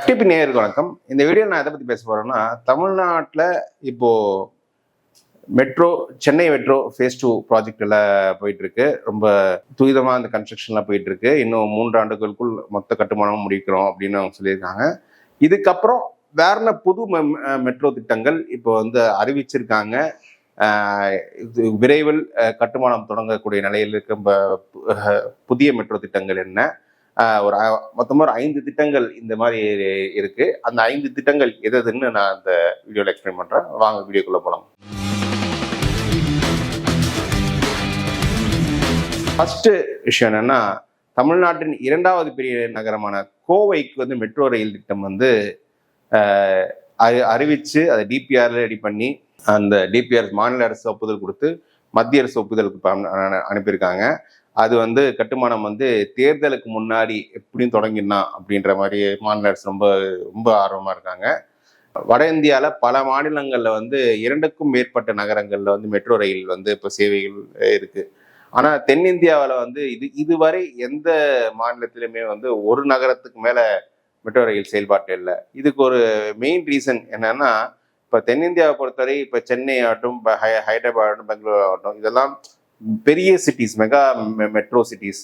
DP நேயருக்கு வணக்கம். இந்த video நான் எதை பற்றி பேச போகிறேன்னா, தமிழ்நாட்டில் இப்போ மெட்ரோ சென்னை மெட்ரோ ஃபேஸ் 2 ப்ராஜெக்டில் போயிட்டுருக்கு. ரொம்ப துரிதமாக அந்த கன்ஸ்ட்ரக்ஷன்லாம் போயிட்டுருக்கு. இன்னும் 3 ஆண்டுகளுக்குள் மொத்த கட்டுமானம் முடிக்கிறோம் அப்படின்னு அவங்க சொல்லியிருக்காங்க. இதுக்கப்புறம் வேற புது மெட்ரோ திட்டங்கள் இப்போ அறிவிச்சிருக்காங்க. விரைவில் கட்டுமானம் தொடங்கக்கூடிய நிலையில் இருக்க புதிய மெட்ரோ திட்டங்கள் என்ன? மொத்தமாக ஒரு 5 திட்டங்கள் இந்த மாதிரி இருக்கு. அந்த 5 திட்டங்கள் எதுன்னு நான் அந்த வீடியோவில் எக்ஸ்பிளைன் பண்றேன். வாங்க வீடியோக்குள்ள போலாம். ஃபர்ஸ்ட் விஷயம் என்னன்னா, தமிழ்நாட்டின் 2வது பெரிய நகரமான கோவைக்கு மெட்ரோ ரயில் திட்டம் அறிவிச்சு அதை டிபிஆர்ல ரெடி பண்ணி அந்த டிபிஆர் மாநில அரசு ஒப்புதல் கொடுத்து மத்திய அரசு ஒப்புதலுக்கு அனுப்பியிருக்காங்க. அது கட்டுமானம் தேர்தலுக்கு முன்னாடி எப்படியும் தொடங்கிடலாம் அப்படின்ற மாதிரி மாநில அரசு ரொம்ப ரொம்ப ஆர்வமா இருக்காங்க. வட இந்தியால பல மாநிலங்கள்ல 2க்கும் மேற்பட்ட நகரங்கள்ல மெட்ரோ ரயில் இப்போ சேவைகள் இருக்கு. ஆனா தென்னிந்தியாவில் இதுவரை எந்த மாநிலத்திலுமே ஒரு நகரத்துக்கு மேல மெட்ரோ ரயில் செயல்பாட்டு இல்லை. இதுக்கு ஒரு மெயின் ரீசன் என்னன்னா, இப்ப தென்னிந்தியாவை பொறுத்தவரை இப்ப சென்னை ஆகட்டும், ஹைதராபாத் ஆகட்டும், பெங்களூர் ஆகட்டும், இதெல்லாம் பெரிய சிட்டிஸ், மெகா மெட்ரோ சிட்டிஸ்.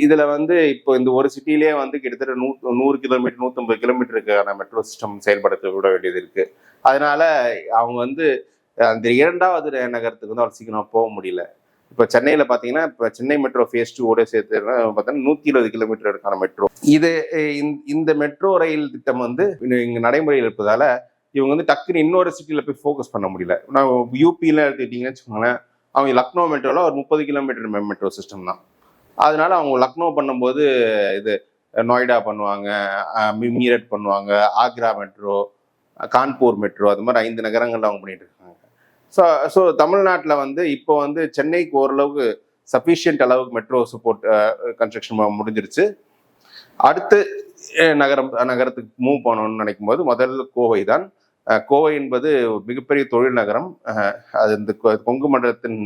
இதுல இப்போ இந்த ஒரு சிட்டிலேயே கிட்டத்தட்ட 100 கிலோமீட்டர் 150 கிலோமீட்டருக்கான மெட்ரோ சிஸ்டம் செயல்படுத்த விட வேண்டியது இருக்கு. அதனால அவங்க அந்த 2வது நகரத்துக்கு அவ்வளவு சீக்கிரம் போக முடியல. இப்போ சென்னையில பாத்தீங்கன்னா, இப்போ சென்னை மெட்ரோ ஃபேஸ் 2 சேர்த்து பார்த்தீங்கன்னா 120 கிலோமீட்டருக்கான மெட்ரோ. இந்த மெட்ரோ ரயில் திட்டம் இங்க நடைமுறையில் இருப்பதால இவங்க டக்குன்னு இன்னொரு சிட்டியில போய் ஃபோக்கஸ் பண்ண முடியல. நான் யூபியில எடுத்துக்கிட்டீங்கன்னு வச்சுக்கோங்களேன், அவங்க லக்னோ மெட்ரோல ஒரு 30 கிலோமீட்டர் மெட்ரோ சிஸ்டம் தான். அதனால அவங்க லக்னோ பண்ணும்போது இது நொய்டா பண்ணுவாங்க, மீரட் பண்ணுவாங்க, ஆக்ரா மெட்ரோ, கான்பூர் மெட்ரோ, அது மாதிரி 5 நகரங்கள்ல அவங்க பண்ணிட்டு இருக்காங்க. ஸோ தமிழ்நாட்டில் இப்போ சென்னைக்கு ஓரளவுக்கு சஃபிஷியன்ட் அளவுக்கு மெட்ரோ சப்போர்ட் கன்ஸ்ட்ரக்ஷன் முடிஞ்சிருச்சு. அடுத்து நகரத்துக்கு மூவ் பண்ணணும்னு நினைக்கும் போது முதல்ல கோவை தான். கோவை என்பது மிகப்பெரிய தொழில் நகரம். அது இந்த கொங்கு மண்டலத்தின்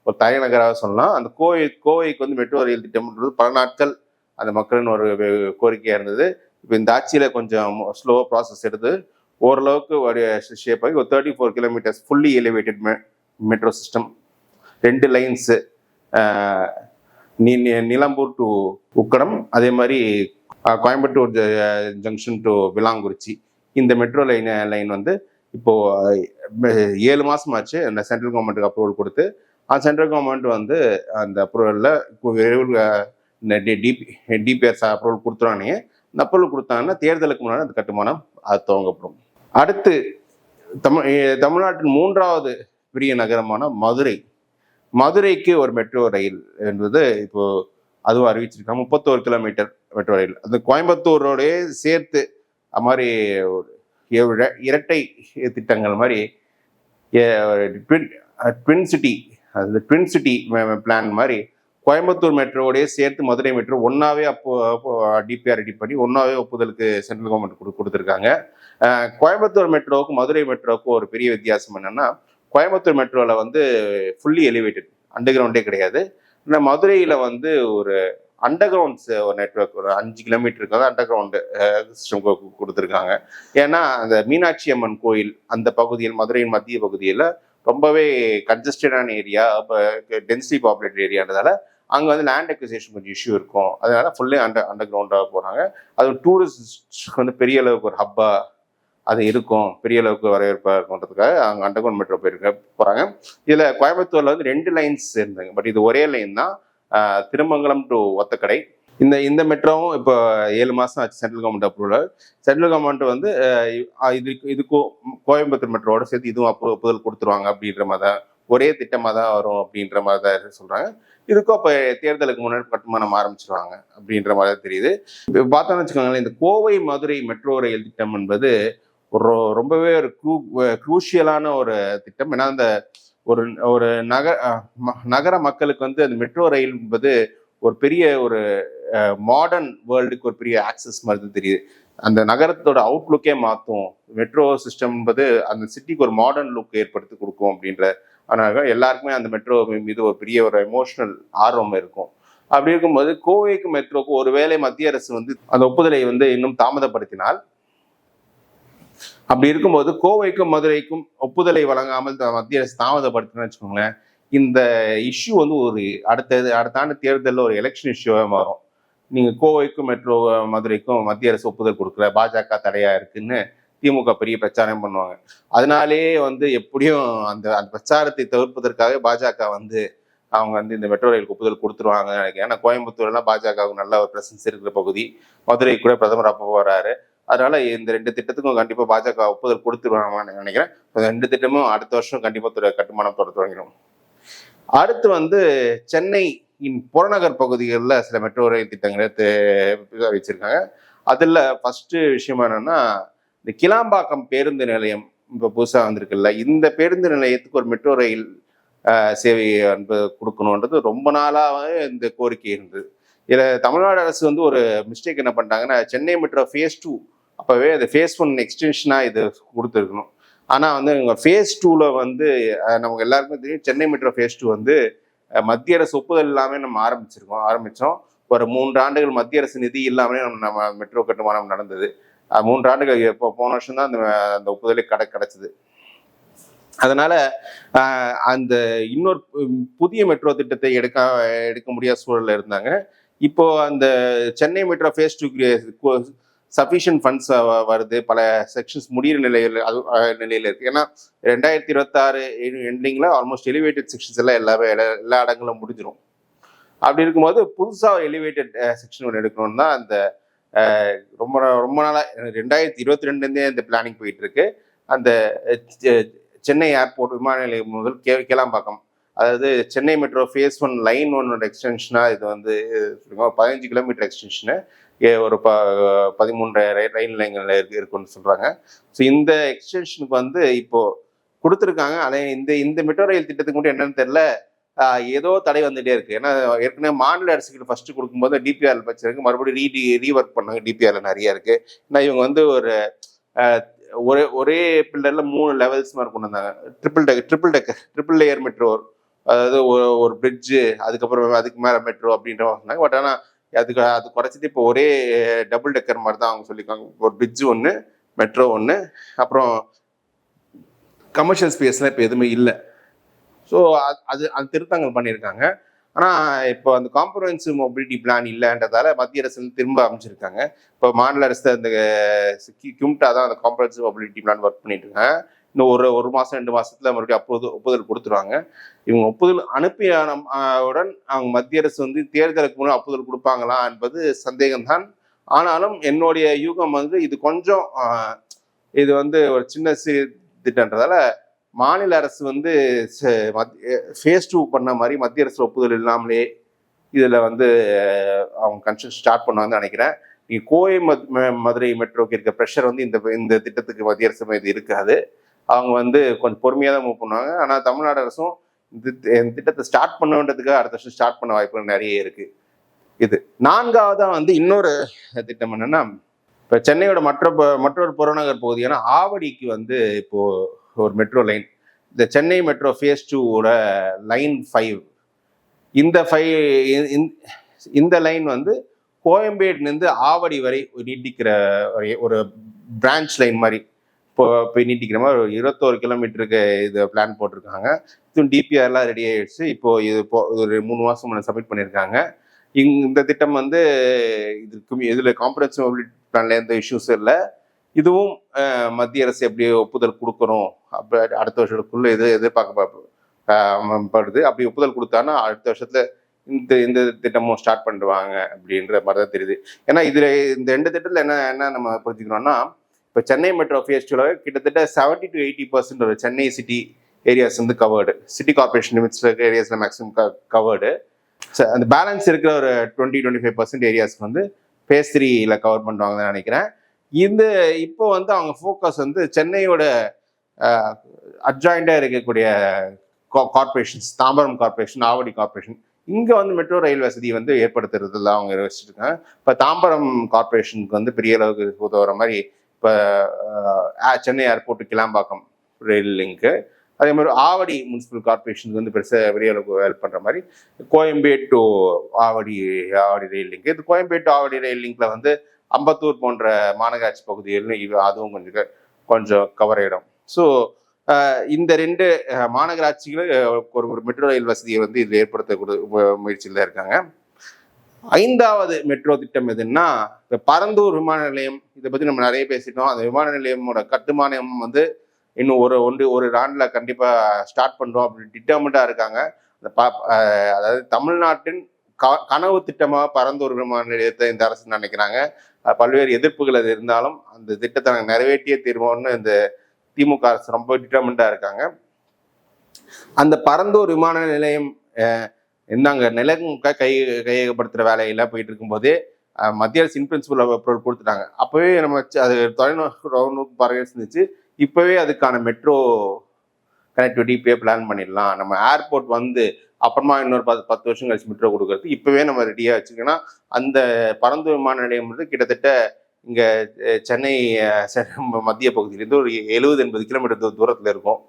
ஒரு தலைநகராக சொல்லலாம். அந்த கோவைக்கு மெட்ரோ ரயில் திட்டம்ன்றது பல நாட்கள் அந்த மக்களின் ஒரு கோரிக்கையா இருந்தது. இப்போ இந்த ஆட்சியில கொஞ்சம் ஸ்லோவா ப்ராசஸ் எடுத்து ஓரளவுக்கு ஒரு ஷேப் ஆகி ஒரு 34 kilometres fully elevated metro system, 2 lines, Nilambur to Ukkadam, அதே மாதிரி கோயம்புத்தூர் ஜங்ஷன் டு விளாங்குறிச்சி. இந்த மெட்ரோ லைன் இப்போ 7 மாசம் ஆச்சு அந்த சென்ட்ரல் கவர்மெண்ட்டுக்கு அப்ரூவல் கொடுத்து. அந்த சென்ட்ரல் கவர்மெண்ட் அந்த அப்ரூவலில் டிபிஆர் அப்ரூவல் கொடுத்துறானே. இந்த அப்ரூவல் கொடுத்தாங்கன்னா தேர்தலுக்கு முன்னாடி அந்த கட்டுமானம் அது துவங்கப்படும். அடுத்து தமிழ்நாட்டின் 3வது பெரிய நகரமான மதுரைக்கு ஒரு மெட்ரோ ரயில் என்பது இப்போ அதுவும் அறிவிச்சிருக்காங்க. 31 கிலோமீட்டர் மெட்ரோ ரயில். அந்த கோயம்புத்தூரோடய சேர்த்து அது மாதிரி இரட்டை திட்டங்கள் மாதிரி ட்வின் சிட்டி பிளான் மாதிரி கோயம்புத்தூர் மெட்ரோவோடய சேர்த்து மதுரை மெட்ரோ ஒன்னாவே டிபிஆர் ரெடி பண்ணி ஒன்னாவே ஒப்புதலுக்கு சென்ட்ரல் கவர்மெண்ட் கொடுத்துருக்காங்க. கோயம்புத்தூர் மெட்ரோவுக்கும் மதுரை மெட்ரோவுக்கும் ஒரு பெரிய வித்தியாசம் என்னன்னா, கோயம்புத்தூர் மெட்ரோவில் ஃபுல்லி எலிவேட்டட், அண்டர் கிரவுண்டே கிடையாது. ஆனால் மதுரையில் ஒரு அண்டர் கிரவுண்ட்ஸ் ஒரு நெட்ஒர்க் ஒரு 5 கிலோமீட்டருக்கு அண்டர் கிரவுண்டு சிஸ்டம் கொடுத்துருக்காங்க. ஏன்னா அந்த மீனாட்சி அம்மன் கோயில் அந்த பகுதியில், மதுரையின் மத்திய பகுதியில் ரொம்பவே கன்ஜஸ்டடான ஏரியா, டென்சிட்டி பாப்புலேட்டட் ஏரியான்றதால அங்கே லேண்ட் அக்விசிஷன் கொஞ்சம் இஷ்யூ இருக்கும். அதனால ஃபுல்லி அண்டர் கிரவுண்டாக போகிறாங்க. அது டூரிஸ்ட் பெரிய அளவுக்கு ஒரு ஹப்பா அது இருக்கும், பெரிய அளவுக்கு வரவேற்பா இருக்குன்றதுக்காக அங்கே அண்டர் கிரவுண்ட் மெட்ரோ போகிறாங்க. இதில் கோயம்புத்தூர்ல 2 லைன்ஸ் இருந்தாங்க. பட் இது ஒரே லைன் தான், திருமங்கலம் டு ஒத்தக்கடை. இந்த மெட்ரோவும் இப்போ 7 மாசம் ஆச்சு central government approval. Central government இதுக்கும் கோயம்புத்தூர் மெட்ரோவோட சேர்த்து இதுவும் ஒப்புதல் கொடுத்துருவாங்க அப்படின்ற மாதிரி தான், ஒரே திட்டமாக தான் வரும் அப்படின்ற மாதிரி தான் சொல்றாங்க. இதுக்கும் அப்போ தேர்தலுக்கு முன்னாடி கட்டுமானம் ஆரம்பிச்சிருவாங்க அப்படின்ற மாதிரி தான் தெரியுது. இப்போ பார்த்தோம்னு வச்சுக்கோங்களேன், இந்த கோவை மதுரை மெட்ரோ ரயில் திட்டம் என்பது ரொம்பவே ஒரு குரூஷியலான ஒரு திட்டம். ஏன்னா அந்த ஒரு நகர மக்களுக்கு அந்த மெட்ரோ ரயில் என்பது ஒரு பெரிய ஒரு மாடர்ன் வேர்ல்டுக்கு ஒரு பெரிய ஆக்சஸ் மாதிரி தெரியுது. அந்த நகரத்தோட அவுட்லுக்கே மாற்றும். மெட்ரோ சிஸ்டம் என்பது அந்த சிட்டிக்கு ஒரு மாடர்ன் லுக் ஏற்படுத்தி கொடுக்கும் அப்படின்ற. அதனால எல்லாருக்குமே அந்த மெட்ரோ மீது ஒரு பெரிய ஒரு எமோஷனல் ஆர்வம் இருக்கும். அப்படி இருக்கும்போது கோவைக்கு மெட்ரோக்கு ஒருவேளை மத்திய அரசு அந்த ஒப்புதலை இன்னும் தாமதப்படுத்தினால் அப்படி இருக்கும்போது கோவைக்கும் மதுரைக்கும் ஒப்புதலை வழங்காமல் மத்திய அரசு தாமதப்படுத்துன்னு வச்சுக்கோங்களேன், இந்த இஷ்யூ வந்து ஒரு அடுத்த ஆண்டு தேர்தலில் ஒரு எலெக்ஷன் இஷ்யூவாக மாறும். நீங்க கோவைக்கும் மெட்ரோ மதுரைக்கும் மத்திய அரசு ஒப்புதல் கொடுக்கல, பாஜக தடையா இருக்குன்னு திமுக பெரிய பிரச்சாரம் பண்ணுவாங்க. அதனாலேயே வந்து எப்படியும் அந்த அந்த பிரச்சாரத்தை தவிர்ப்பதற்காக பாஜக வந்து அவங்க வந்து இந்த மெட்ரோ ரயிலுக்கு ஒப்புதல் கொடுத்துருவாங்க நினைக்கிறேன். ஏன்னா கோயம்புத்தூர்லாம் பாஜகவுக்கு நல்ல ஒரு பிரசன்ஸ் இருக்கிற பகுதி, மதுரை கூட பிரதமர் அப்போ வராரு. அதனால இந்த 2 திட்டத்துக்கும் கண்டிப்பா பாஜக ஒப்புதல் கொடுத்துருவாங்கன்னு நினைக்கிறேன். 2 திட்டமும் அடுத்த வருஷம் கண்டிப்பா கட்டுமானம் தொடங்கிடும். அடுத்து வந்து சென்னையின் புறநகர் பகுதிகளில் சில மெட்ரோ ரயில் திட்டங்களை வச்சிருக்காங்க. அதுல ஃபர்ஸ்ட் விஷயம் என்னன்னா, இந்த கிளாம்பாக்கம் பேருந்து நிலையம் இப்போ புதுசா வந்திருக்குல்ல, இந்த பேருந்து நிலையத்துக்கு ஒரு மெட்ரோ ரயில் சேவை கொடுக்கணுன்றது ரொம்ப நாளாவே இந்த கோரிக்கை இருந்தது. இதுல தமிழ்நாடு அரசு வந்து ஒரு மிஸ்டேக் என்ன பண்ணிட்டாங்கன்னா, சென்னை மெட்ரோ ஃபேஸ் 2 அப்பவே அந்த ஃபேஸ் 1 எக்ஸ்டென்ஷனா இது கொடுத்துருக்கணும். ஆனா வந்து ஃபேஸ் 2ல வந்து நமக்கு எல்லாருக்குமே தெரியும், சென்னை மெட்ரோ ஃபேஸ் 2 வந்து மத்திய அரசு ஒப்புதல் இல்லாம நம்ம ஆரம்பிச்சோம். ஒரு 3 ஆண்டுகள் மத்திய அரசு நிதி இல்லாமலே நம்ம மெட்ரோ கட்டுமானம் நடந்தது. 3 ஆண்டுகள் இப்போ போன வருஷம் தான் அந்த ஒப்புதலே கிடைச்சது. அதனால அந்த இன்னொரு புதிய மெட்ரோ திட்டத்தை எடுக்க முடியாத சூழல்ல இருந்தாங்க. இப்போ அந்த Chennai metro face 2 sufficient funds வருது, பல செக்ஷன்ஸ் முடிகிற நிலையில இருக்கு. ஏன்னா 2026 எண்டிங்ல ஆல்மோஸ்ட் எலிவேட்டட் செக்ஷன்ஸ் எல்லாம் எல்லா இடங்களும் முடிஞ்சிடும். அப்படி இருக்கும்போது புதுசா எலிவேட்டட் செக்ஷன் ஒன்று எடுக்கணும்னு தான் அந்த ரொம்ப ரொம்ப நாளா 2022 இந்த பிளானிங் போயிட்டு இருக்கு. அந்த சென்னை ஏர்போர்ட் விமான நிலையம் முதல் கேளாம்பாக்கம், அதாவது சென்னை மெட்ரோ ஃபேஸ் 1 லைன் 1 எக்ஸ்டென்ஷனா இது வந்து 15 கிலோமீட்டர் எக்ஸ்டென்ஷனு ஒரு 13 ரயில் நிலையங்கள் இருக்குன்னு சொல்றாங்க. ஸோ இந்த எக்ஸ்டென்ஷனுக்கு வந்து இப்போ கொடுத்துருக்காங்க. ஆனால் இந்த மெட்ரோ ரயில் திட்டத்துக்கு மட்டும் என்னன்னு தெரியல, ஏதோ தடை வந்துட்டே இருக்கு. ஏன்னா ஏற்கனவே மாநில அரசுக்கு ஃபர்ஸ்ட் கொடுக்கும்போது டிபிஆர் வச்சிருக்கு, மறுபடியும் ரீஒர்க் பண்ணாங்க. டிபிஆர்ல நிறைய இருக்கு. ஏன்னா இவங்க வந்து ஒரே பில்லர்ல 3 லெவல்ஸ் மாதிரி கொண்டு வந்தாங்க. ட்ரிபிள் லேயர் மெட்ரோ, அதாவது ஒரு பிரிட்ஜு, அதுக்கப்புறம் அதுக்கு மேல மெட்ரோ அப்படின்ற சொன்னாங்க. பட் ஆனா அது குறைச்சிட்டு இப்போ ஒரே டபுள் டெக்கர் மாதிரி தான் அவங்க சொல்லியிருக்காங்க. ஒரு பிரிட்ஜ் ஒன்று, மெட்ரோ ஒன்று, அப்புறம் கமர்ஷியல் ஸ்பேஸ்லாம் இப்போ எதுவுமே இல்லை. ஸோ அது திருத்தங்கள் பண்ணியிருக்காங்க. ஆனால் இப்போ அந்த காம்ப்ரஹென்சிவ் மொபிலிட்டி பிளான் இல்லைன்றதால மத்திய அரசு திரும்ப அமைச்சிருக்காங்க. இப்போ மாநில அரசு அந்த கியூம்டா தான் அந்த காம்ப்ரஹென்சிவ் மொபிலிட்டி பிளான் ஒர்க் பண்ணிட்டு இருக்காங்க. இன்னும் ஒரு மாதம் 2 மாசத்துல மறுபடியும் ஒப்புதல் கொடுத்துருவாங்க. இவங்க ஒப்புதல் அனுப்பிய உடன் அவங்க மத்திய அரசு வந்து தேர்தலுக்கு முன்னாடி ஒப்புதல் கொடுப்பாங்களா என்பது சந்தேகம்தான். ஆனாலும் என்னுடைய யூகம் வந்து இது கொஞ்சம் இது வந்து ஒரு சின்ன திட்டன்றதால மாநில அரசு வந்து ஃபேஸ் 2 பண்ண மாதிரி மத்திய அரசு ஒப்புதல் இல்லாமலே இதுல வந்து அவங்க கன்ஸ்ட்ரக்ஷன் ஸ்டார்ட் பண்ணுவாங்கன்னு நினைக்கிறேன். நீங்க கோவை மதுரை மெட்ரோக்கு இருக்க ப்ரெஷர் வந்து இந்த திட்டத்துக்கு மத்திய அரசு இது இருக்காது. அவங்க வந்து கொஞ்சம் பொறுமையாக தான் மூவ் பண்ணுவாங்க. ஆனால் தமிழ்நாடு அரசும் இந்த திட்டத்தை ஸ்டார்ட் பண்ணுன்றதுக்காக அடுத்த வருஷம் ஸ்டார்ட் பண்ண வாய்ப்புகள் நிறைய இருக்கு. இது 4ஆவதா வந்து இன்னொரு திட்டம் என்னன்னா, இப்போ சென்னையோட மற்றொரு புறநகர் பகுதியான ஆவடிக்கு வந்து இப்போ ஒரு மெட்ரோ லைன், இந்த சென்னை மெட்ரோ ஃபேஸ் 2 லைன் 5, இந்த லைன் வந்து கோயம்பேடுலேருந்து ஆவடி வரை நீட்டிக்கிற ஒரு பிரான்ச் லைன் மாதிரி போய் நீட்டிக்கிற மாதிரி ஒரு 21 கிலோமீட்டருக்கு இது பிளான் போட்டிருக்காங்க. இதுவும் டிபிஆர்லாம் ரெடி ஆயிடுச்சு. இப்போ ஒரு 3 மாசம் முன்னாடி சப்மிட் பண்ணியிருக்காங்க. இந்த திட்டம் வந்து இதுல காம்ப்ரஹென்சிவ் மொபிலிட்டி பிளான்ல எந்த இஷ்யூஸும் இல்லை. இதுவும் மத்திய அரசு எப்படி ஒப்புதல் கொடுக்கணும் அடுத்த வருஷத்துக்குள்ள இது எதிர்பார்க்கப்படுது. அப்படி ஒப்புதல் கொடுத்தாங்கன்னா அடுத்த வருஷத்துல இந்த திட்டமும் ஸ்டார்ட் பண்ணிடுவாங்க அப்படின்ற மாதிரி தான் தெரியுது. ஏன்னா இதுல இந்த 2 திட்டத்துல என்ன நம்ம புரிஞ்சுக்கணும்னா, இப்போ சென்னை மெட்ரோ ஃபேஸ் 2 கிட்டத்தட்ட 70 to 80% ஒரு சென்னை சிட்டி ஏரியாஸ் வந்து கவர்டு, சிட்டி கார்பரேஷன் லிமிட்ஸ்ல இருக்க ஏரியாஸ்ல மேக்ஸிமம் கவர்டு. அந்த பேலன்ஸ் இருக்கிற ஒரு 20-25% ஏரியாஸ்க்கு வந்து ஃபேஸ் 3ல கவர் பண்ணுவாங்கன்னு நினைக்கிறேன். இப்போ வந்து அவங்க ஃபோக்கஸ் வந்து சென்னையோட அட்ஜாயிண்டா இருக்கக்கூடிய corporations, Tambaram corporation, Avadi corporation, இங்க வந்து மெட்ரோ ரயில் வசதி வந்து ஏற்படுத்துறதுல அவங்க வச்சுருக்காங்க. இப்போ தாம்பரம் கார்பரேஷனுக்கு வந்து பெரிய அளவுக்கு உதவுற மாதிரி இப்போ சென்னை ஏர்போர்ட் கிளாம்பாக்கம் ரயில் லிங்க்கு, அதே மாதிரி ஆவடி முனிசிபல் கார்பரேஷனுக்கு வந்து பெரிய அளவுக்கு ஹெல்ப் பண்ற மாதிரி Koyambedu to Avadi rail link. இது கோயம்பேடு டு ஆவடி ரயில் லிங்க்ல வந்து அம்பத்தூர் போன்ற மாநகராட்சி பகுதிகள் அதுவும் கொஞ்சம் கொஞ்சம் கவர் ஆகிடும். ஸோ இந்த 2 மாநகராட்சிகளும் ஒரு மெட்ரோ ரயில் வசதியை வந்து இதில் ஏற்படுத்தக்கூடிய முயற்சியில் தான் இருக்காங்க. 5வது மெட்ரோ திட்டம் எதுன்னா, இப்போ பரந்தூர் விமான நிலையம், இதை பற்றி நம்ம நிறைய பேசிட்டோம். அந்த விமான நிலையமோட கட்டுமானம் வந்து இன்னும் ஒரு ஆண்டில் கண்டிப்பாக ஸ்டார்ட் பண்ணுறோம் அப்படின்னு டிட்டர்மெண்ட்டாக இருக்காங்க. அதாவது தமிழ்நாட்டின் கனவு திட்டமாக பரந்தூர் விமான நிலையத்தை இந்த அரசு நினைக்கிறாங்க. பல்வேறு எதிர்ப்புகள் அது இருந்தாலும் அந்த திட்டத்தை நாங்கள் நிறைவேற்றியே தீர்வோம்னு இந்த திமுக அரசு ரொம்ப டிட்டர்மெண்ட்டாக இருக்காங்க. அந்த பரந்தூர் விமான நிலையம் என்னங்க நிலம் கையகப்படுத்துகிற வேலையெல்லாம் போயிட்டு இருக்கும்போதே மத்திய அரசு இன் பிரின்சிபல் அப்ரூவல் கொடுத்துட்டாங்க. அப்போவே நம்ம அது தொலைநோக்கு பார்வை இருந்துச்சு. இப்போவே அதுக்கான மெட்ரோ கனெக்டிவிட்டி இப்போயே பிளான் பண்ணிடலாம். நம்ம ஏர்போர்ட் வந்து அப்புறமா இன்னொரு 10 வருஷம் கழிச்சு மெட்ரோ கொடுக்கறது இப்போவே நம்ம ரெடியாக வச்சுக்கோன்னா, அந்த பரந்தூர் விமான நிலையம் வந்து கிட்டத்தட்ட இங்கே சென்னை மத்திய பகுதியிலேருந்து ஒரு 70-80 கிலோமீட்டர் தூரத்தில் இருக்கும்.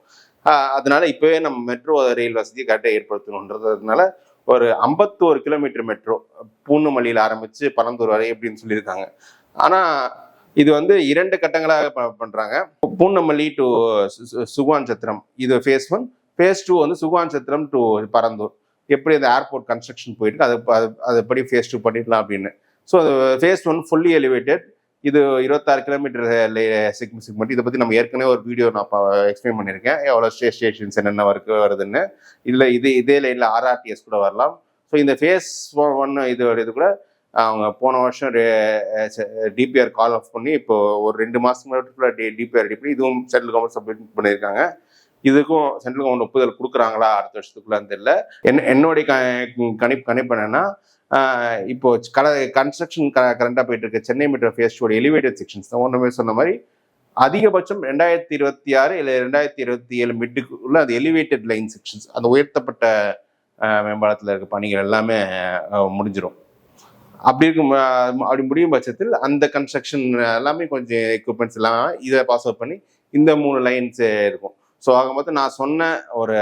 அதனால இப்போவே நம்ம மெட்ரோ ரயில் வசதியை கரெக்டாக ஏற்படுத்தணுன்றதுனால ஒரு 51 கிலோமீட்டர் மெட்ரோ பூந்தமல்லியில் ஆரம்பித்து பரந்தூர் வரை அப்படின்னு சொல்லியிருக்காங்க. ஆனால் இது வந்து 2 கட்டங்களாக பண்ணுறாங்க. பூந்தமல்லி டு சுகுவான் சத்திரம் இது ஃபேஸ் 1, ஃபேஸ் 2 வந்து சுகுவான் சத்திரம் டு பரந்தூர். எப்படி அந்த ஏர்போர்ட் கன்ஸ்ட்ரக்ஷன் போயிட்டு அதுபடி ஃபேஸ் 2 பண்ணிடலாம் அப்படின்னு. So phase 1 fully elevated. இது 26 கிலோமீட்டர் செக்மெண்ட். இதை பற்றி நம்ம ஏற்கனவே ஒரு வீடியோ நான் எக்ஸ்பிளைன் பண்ணியிருக்கேன், எவ்வளோ ஸ்டேஷன்ஸ் என்னென்ன வருதுன்னு. இதில் இதே லைனில் RRTS கூட வரலாம். ஸோ இந்த ஃபேஸ் 1 இது கூட அவங்க போன வருஷம் DPR கால் ஆஃப் பண்ணி இப்போ ஒரு 2 மாதத்துக்கு DPR ரெடி பண்ணி இதுவும் சென்ட்ரல் கவர்மெண்ட் சப்மிட் பண்ணியிருக்காங்க. இதுக்கும் சென்ட்ரல் கவர்மெண்ட் ஒப்புதல் கொடுக்குறாங்களா அடுத்த வருஷத்துக்குள்ளான்னு தெரியல. என்னுடைய கணிப்பு என்னன்னா, இப்போ கன்ஸ்ட்ரக்ஷன் கரண்டாக போயிட்டு இருக்க Chennai metro face 2 elevated sections தான் ஒன்றுமே சொன்ன மாதிரி அதிகபட்சம் 2026 இல்லை 2027 மிட்டுக்குள்ள அது எலிவேட்டட் லைன் செக்ஷன்ஸ், அந்த உயர்த்தப்பட்ட மேம்பாலத்தில் இருக்க பணிகள் எல்லாமே முடிஞ்சிடும். அப்படி முடியும் பட்சத்தில் அந்த கன்ஸ்ட்ரக்ஷன் எல்லாமே கொஞ்சம் எக்யூப்மெண்ட்ஸ் எல்லாம் இதை பாஸ் அவுட் பண்ணி இந்த 3 லைன்ஸ் இருக்கும். ஸோ ஆக மொத்தம் நான் சொன்ன ஒரு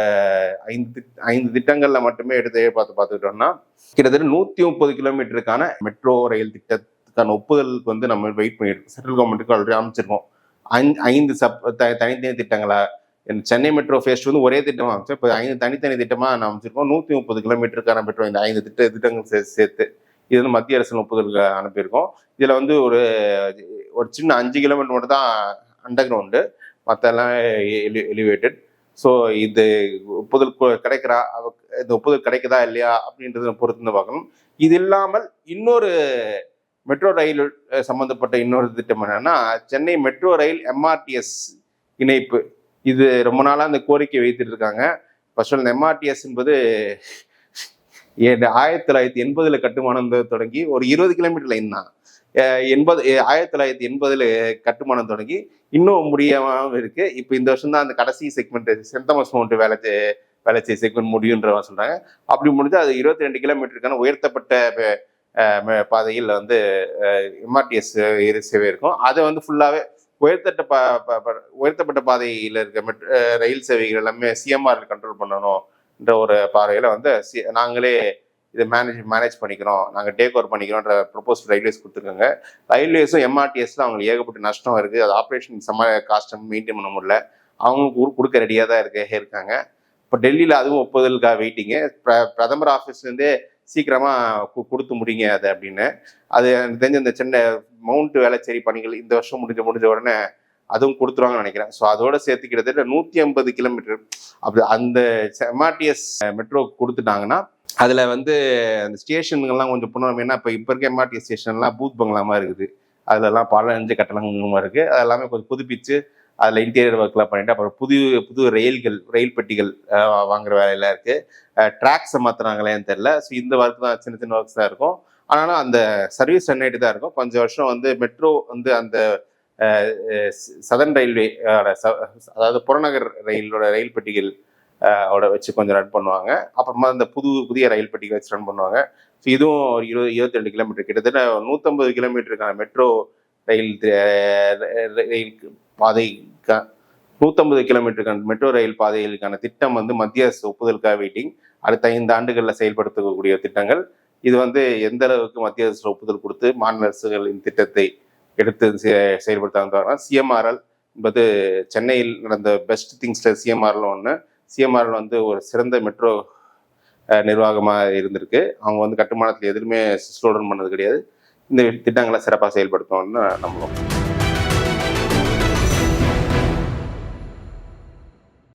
5 திட்டங்களில் மட்டுமே எடுத்து பார்த்துக்கிட்டோம்னா கிட்டத்தட்ட 130 கிலோமீட்டருக்கான மெட்ரோ ரயில் திட்டத்துக்கான ஒப்புதலுக்கு வந்து நம்ம வெயிட் பண்ணியிருக்கோம். சென்ட்ரல் கவர்மெண்ட்டுக்கு ஆல்ரெடி அமைச்சிருக்கோம். 5 தனித்தனி திட்டங்களா சென்னை மெட்ரோ ஃபேஸ் வந்து ஒரே திட்டமாக அமைச்சோம். இப்போ 5 தனித்தனி திட்டமாக நான் அமைச்சிருக்கோம். 130 கிலோமீட்டருக்கான மெட்ரோ இந்த 5 திட்டங்கள் சேர்த்து இது வந்து மத்திய அரசு ஒப்புதலுக்கு அனுப்பியிருக்கோம். இதில் வந்து ஒரு சின்ன 5 கிலோமீட்டர் மட்டும் தான் அண்டர் கிரவுண்டு, மற்றெல்லாம் எலிவேட்டட். ஸோ இது ஒப்புதல் கிடைக்குதா இல்லையா அப்படின்றத பொறுத்து பார்க்கணும். இது இல்லாமல் இன்னொரு மெட்ரோ ரயில் சம்மந்தப்பட்ட இன்னொரு திட்டம் என்னன்னா, சென்னை மெட்ரோ ரயில் MRTS இணைப்பு. இது ரொம்ப நாளாக அந்த கோரிக்கை வைத்துட்டு இருக்காங்க. ஃபர்ஸ்ட் அந்த MRTS என்பது 1980 கட்டுமானம் தொடங்கி ஒரு 20 கிலோமீட்டர் லைன் தான். 1980 கட்டுமானம் தொடங்கி இன்னும் முடியாமல் இருக்கு. இப்போ இந்த வருஷம் தான் அந்த கடைசி செக்மெண்ட் சென்ட் தாமஸ் மவுண்ட் வேலை செக்மெண்ட் முடியுன்றவங்க சொல்றாங்க. அப்படி முடிஞ்சு அது 22 கிலோமீட்டருக்கான உயர்த்தப்பட்ட பாதையில் வந்து MRTS சேவை இருக்கும். அதை வந்து ஃபுல்லாகவே உயர்த்தப்பட்ட பாதையில் இருக்க ரயில் சேவைகள் எல்லாமே CMR கண்ட்ரோல் பண்ணணும்ன்ற ஒரு பார்வையில் வந்து நாங்களே இதை மேனேஜ் பண்ணிக்கிறோம், நாங்கள் டேக் ஓவர் பண்ணிக்கிறோன்ற ப்ரொபோஸ் ரயில்வேஸ் கொடுத்துருக்காங்க. ரயில்வேஸும் MRTSல அவங்களுக்கு ஏகப்பட்ட நஷ்டம் இருக்குது. அது ஆப்ரேஷன் காஸ்ட்டை மெயின்டைன் பண்ண முடியல. அவங்களுக்கு கொடுக்க ரெடியாக தான் இருக்காங்க. இப்போ டெல்லியில் அதுவும் ஒப்புதலுக்காக வெயிட்டிங்கு. பிரதமர் ஆஃபீஸ்லேருந்தே சீக்கிரமாக கொடுத்து முடிங்க அதை அப்படின்னு. அது எனக்கு தெரிஞ்ச இந்த சென்னை மவுண்ட் வேளச்சேரி பணிகள் இந்த வருஷம் முடிஞ்ச உடனே அதுவும் கொடுத்துருவாங்கன்னு நினைக்கிறேன். ஸோ அதோட சேர்த்து கிட்டத்தட்ட 150 கிலோமீட்டர் அப்படி அந்த MRTS மெட்ரோ கொடுத்துட்டாங்கன்னா அதில் வந்து அந்த ஸ்டேஷன்கள்லாம் கொஞ்சம் பண்ணணும். ஏன்னா இப்போ இருக்க MRTS ஸ்டேஷன்லாம் பூத் பங்களாமா இருக்குது. அதிலலாம் பல கட்டணங்களுமா இருக்குது. அதெல்லாமே கொஞ்சம் புதுப்பிச்சு அதில் இன்டீரியர் ஒர்க்லாம் பண்ணிட்டு அப்புறம் புது ரயில் பெட்டிகள் வாங்குற வேலையெல்லாம் இருக்குது. ட்ராக்ஸை மாற்றுறாங்களேன்னு தெரில. ஸோ இந்த ஒர்க் தான் சின்ன ஒர்க்ஸ் தான் இருக்கும். ஆனாலும் அந்த சர்வீஸ் ரன்னிட்டு தான் இருக்கும். கொஞ்சம் வருஷம் வந்து மெட்ரோ வந்து அந்த சதர்ன் ரயில்வே அதாவது புறநகர் ரயில் பெட்டிகள் வச்சு கொஞ்சம் ரன் பண்ணுவாங்க. அப்புறமா இந்த புதிய ரயில் பெட்டிகள் வச்சு ரன் பண்ணுவாங்க. ஸோ இதுவும் ஒரு 22 கிலோமீட்டர் கிட்டத்தட்ட 150 கிலோமீட்டருக்கான மெட்ரோ ரயில் பாதை 150 கிலோமீட்டருக்கான மெட்ரோ ரயில் பாதைகளுக்கான திட்டம் வந்து மத்திய அரசு ஒப்புதலுக்காக வெயிட்டிங். அடுத்த 5 ஆண்டுகளில் செயல்படுத்தக்கூடிய திட்டங்கள். இது வந்து எந்த அளவுக்கு மத்திய அரசு ஒப்புதல் கொடுத்து மாநில அரசுகளின் திட்டத்தை எடுத்து செயல்படுத்தாங்க. CMRL என்பது சென்னையில் நடந்த பெஸ்ட் திங்ஸில் சிஎம்ஆரில் ஒன்று. சிஎம்ஆரில் வந்து ஒரு சிறந்த மெட்ரோ நிர்வாகமாக இருந்திருக்கு. அவங்க வந்து கட்டுமானத்தில் எதுவுமே ஸ்லோ டவுன் பண்ணது கிடையாது. இந்த திட்டங்களை சிறப்பாக செயல்படுத்தணும்னு நம்புவோம்.